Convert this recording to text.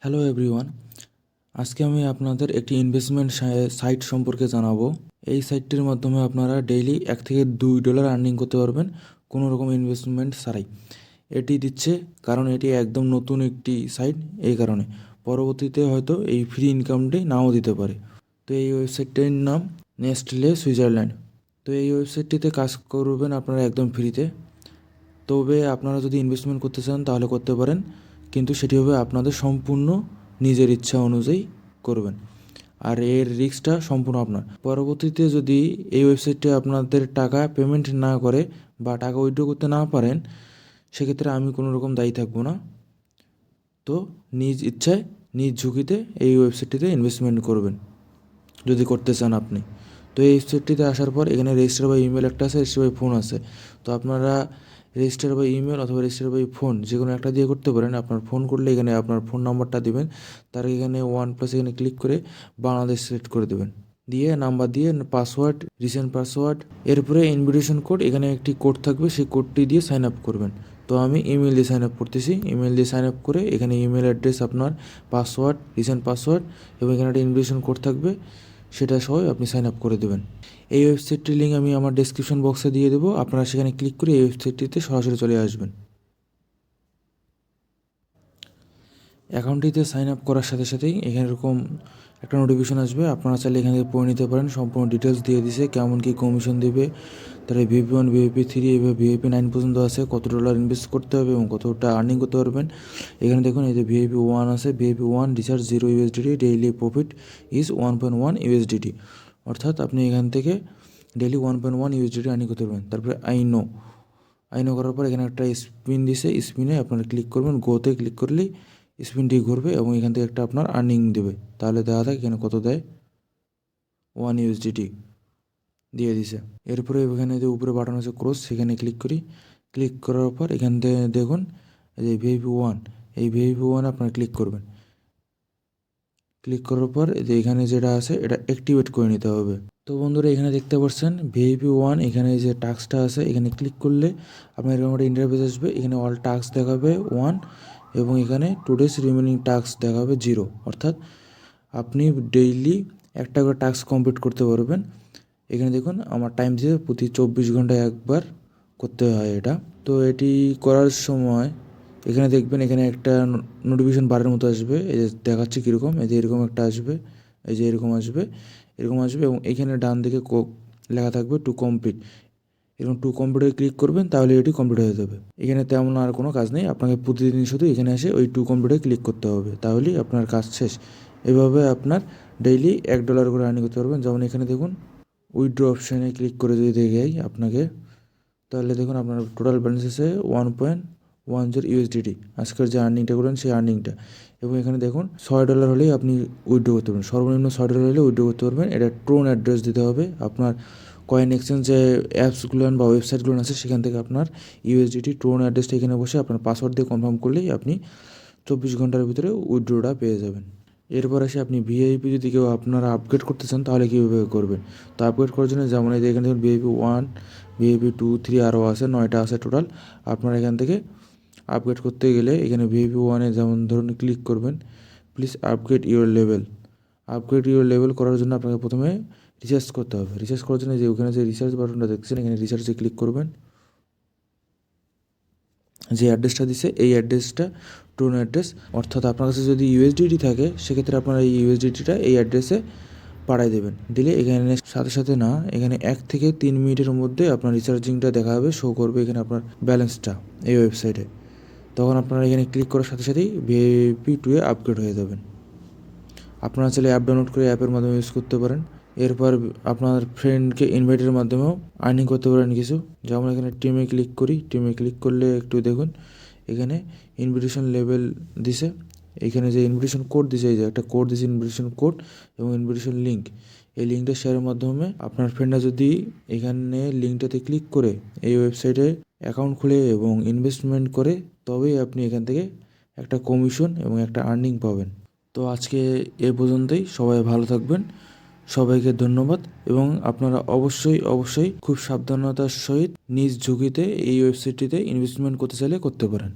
Hello everyone, আজকে আমি আপনাদের একটি ইনভেস্টমেন্ট সাইট সম্পর্কে জানাবো। এই সাইটটির মাধ্যমে আপনারা ডেইলি $1 থেকে $2 আর্নিং করতে পারবেন কোনো রকম ইনভেস্টমেন্ট ছাড়াই। এটি দিচ্ছে কারণ এটি একদম নতুন একটি সাইট, এই কারণে পরবর্তীতে হয়তো এই ফ্রি ইনকামটি নাও দিতে পারে। তো এই ওয়েবসাইটটির নাম নেস্টলে সুইজারল্যান্ড। তো এই ওয়েবসাইটটিতে কাজ করবেন আপনারা একদম ফ্রিতে। তবে আপনারা যদি ইনভেস্টমেন্ট করতে চান তাহলে করতে পারেন, কিন্তু সেটি হবে আপনাদের সম্পূর্ণ নিজের ইচ্ছা অনুযায়ী করবেন, আর এর রিস্কটা সম্পূর্ণ আপনার। পরবর্তীতে যদি এই ওয়েবসাইটে আপনাদের টাকা পেমেন্ট না করে বা টাকা উইথড্র করতে না পারেন, সেক্ষেত্রে আমি কোনো রকম দায়ী থাকবো না। তো নিজ ইচ্ছায় নিজ ঝুঁকিতে এই ওয়েবসাইটটিতে ইনভেস্টমেন্ট করবেন যদি করতে চান আপনি। তো এই ওয়েবসাইটটিতে আসার পর এখানে রেজিস্টার বাই ইমেল একটা আছে, রেজিস্টার বাই ফোন আছে। তো আপনারা রেজিস্টার বাই ইমেল অথবা রেজিস্টার বাই ফোন যে কোনো একটা দিয়ে করতে পারেন। আপনার ফোন করলে এখানে আপনার ফোন নাম্বারটা দেবেন, তার এখানে 1+ এখানে ক্লিক করে বাংলাদেশ সিলেক্ট করে দেবেন, দিয়ে নাম্বার দিয়ে পাসওয়ার্ড, রিসেন্ট পাসওয়ার্ড, এরপরে ইনভিটেশন কোড, এখানে একটি কোড থাকবে, সেই কোডটি দিয়ে সাইন আপ করবেন। তো আমি ইমেল দিয়ে সাইন আপ করতেছি। ইমেল দিয়ে সাইন আপ করে এখানে ইমেল অ্যাড্রেস, আপনার পাসওয়ার্ড, রিসেন্ট পাসওয়ার্ড এবং এখানে একটা ইনভিটেশন কোড থাকবে, সেটা সহ আপনি সাইন আপ করে দেবেন। এই ওয়েবসাইটটির লিঙ্ক আমি আমার ডেসক্রিপশন বক্সে দিয়ে দেবো, আপনারা সেখানে ক্লিক করে এই ওয়েবসাইটটিতে সরাসরি চলে আসবেন। অ্যাকাউন্টটিতে সাইন আপ করার সাথে সাথেই এখানে এরকম একটা নোটিফিকেশন আসবে, আপনারা চাইলে এখানে থেকে পড়ে নিতে পারেন। সম্পূর্ণ ডিটেলস দিয়ে দিছে, কেমন কী কমিশন দেবে, তারা VIP1, VIP3 এভাবে VIP9 পর্যন্ত আছে, কত ডলার ইনভেস্ট করতে হবে এবং কতটা আর্নিং করতে পারবেন। এখানে দেখুন এই যে VIP1 আছে, VIP1 recharge $0 daily profit is 1.1 USDT, অর্থাৎ আপনি এখান থেকে ডেইলি 1.1 USDT আর্নিং করতে পারবেন। তারপরে আই নো করার পর এখানে একটা স্পিন দিছে, স্পিনে আপনারা ক্লিক করবেন, গোতে ক্লিক করলেই স্পিনটি ঘুরবে এবং এখান থেকে একটা আপনার আর্নিং দেবে। তাহলে দেখা যায় এখানে কত দেয়, 1 USDT দিয়ে দিছে। এরপরে এখানে যে উপরে বাটন আছে ক্রস, সেখানে ক্লিক করি। ক্লিক করার পর এখান থেকে দেখুন এই যে VIP1, এই VIP1 আপনারা ক্লিক করবেন। ক্লিক করার পর এই যে এখানে যেটা আছে এটা অ্যাক্টিভেট করে নিতে হবে। তো বন্ধুরা এখানে দেখতে পাচ্ছেন VIP1, এখানে যে টাস্কটা আছে এখানে ক্লিক করলে আপনার এরকম একটা ইন্টারফেস আসবে। এখানে অল টাস্ক দেখাবে 1 এবং এখানে টুডেস রিমেনিং টাস্ক দেখাবে 0, অর্থাৎ আপনি ডেইলি একটা করে টাস্ক কমপ্লিট করতে পারবেন। এখানে দেখুন আমার টাইম দিয়েছে প্রতি 24 ঘন্টায় একবার করতে হয় এটা। তো এটি করার সময় এখানে দেখবেন এখানে একটা নোটিফিকেশন বারের মতো আসবে, এই যে দেখাচ্ছে কীরকম, এই যে এরকম একটা আসবে, এই যে এরকম আসবে এবং এখানে ডান দিকে লেখা থাকবে টু কমপ্লিট। এরকম টু কমপ্লিটে ক্লিক করবেন, তাহলে এটি কমপ্লিট হয়ে যাবে। এখানে তেমন আর কোনো কাজ নেই, আপনাকে প্রতিদিন শুধু এখানে এসে ওই টু কমপ্লিটে ক্লিক করতে হবে, তাহলেই আপনার কাজ শেষ। এভাবে আপনার ডেইলি $1 করে আর্নিং করতে পারবেন। যেমন এখানে দেখুন উইথড্র অপশানে ক্লিক করে যদি দেখাই আপনাকে, তাহলে দেখুন আপনার টোটাল ব্যালেন্স আছে 1.10 USDT, আজকের যে আর্নিংটা করবেন সেই আর্নিংটা। এবং এখানে দেখুন $6 হলেই আপনি উইথড্র করতে পারবেন, সর্বনিম্ন $6 হলে উইথড্র করতে পারবেন। এটা ট্রোন অ্যাড্রেস দিতে হবে, আপনার কয়েন এক্সচেঞ্জ যে অ্যাপসগুলো বা ওয়েবসাইটগুলো আছে সেখান থেকে আপনার USDT ট্রোন অ্যাড্রেসটা এখানে বসে আপনার পাসওয়ার্ড দিয়ে কনফার্ম করলেই আপনি 24 ঘন্টার ভিতরে উইথড্রটা পেয়ে যাবেন। এরপর আসে আপনি VIP যদি কেউ আপনারা আপগ্রেড করতে চান তাহলে কীভাবে করবেন। তো আপগ্রেড করার জন্য যেমন এই যে এখানে দেখুন VIP1, VIP2, 3 আরও আছে, 9টা আছে টোটাল। আপনারা এখান থেকে আপগ্রেড করতে গেলে এখানে VIP1-এ যেমন ধরুন ক্লিক করবেন, please upgrade your level. Upgrade your level করার জন্য আপনাকে প্রথমে রিচার্জ করতে হবে। রিচার্জ করার জন্য যে ওখানে যে রিচার্জ বাটনটা দেখছেন এখানে রিচার্জে ক্লিক করবেন। যে অ্যাড্রেসটা দিছে এই অ্যাড্রেসটা ট্রোন অ্যাড্রেস, অর্থাৎ আপনার কাছে যদি USDT থাকে সেক্ষেত্রে আপনারা এই USDTটা এই অ্যাড্রেসে পাঠিয়ে দেবেন। দিলে এখানে সাথে সাথে না, এখানে 1 থেকে 3 মিনিটের মধ্যে আপনার রিচার্জিংটা দেখা হবে, শো করবে এখানে আপনার ব্যালেন্সটা এই ওয়েবসাইটে। তখন আপনারা এখানে ক্লিক করার সাথে সাথেই VIP2-এ আপগ্রেড হয়ে যাবেন। আপনারা চাইলে অ্যাপ ডাউনলোড করে অ্যাপের মাধ্যমে ইউজ করতে পারেন। এরপর আপনার ফ্রেন্ডকে ইনভাইটের মাধ্যমেও আর্নিং করতে পারেন কিছু। যেমন এখানে টিমে ক্লিক করি, টিমে ক্লিক করলে একটু দেখুন এখানে ইনভিটেশন লেভেল দিছে, এখানে যে ইনভিটেশন কোড দিছে, এই যে একটা কোড দিছে ইনভিটেশন কোড এবং ইনভিটেশন লিঙ্ক। এই লিঙ্কটা শেয়ারের মাধ্যমে আপনার ফ্রেন্ডরা যদি এখানে লিঙ্কটাতে ক্লিক করে এই ওয়েবসাইটে অ্যাকাউন্ট খুলে এবং ইনভেস্টমেন্ট করে, তবেই আপনি এখান থেকে একটা কমিশন এবং একটা আর্নিং পাবেন। তো আজকে এ পর্যন্তই, সবাই ভালো থাকবেন, সবাইকে ধন্যবাদ। এবং আপনারা অবশ্যই খুব সাবধানতার সহিত নিজ ঝুঁকিতে এই ওয়েবসাইটটিতে ইনভেস্টমেন্ট করতে চাইলে করতে পারেন।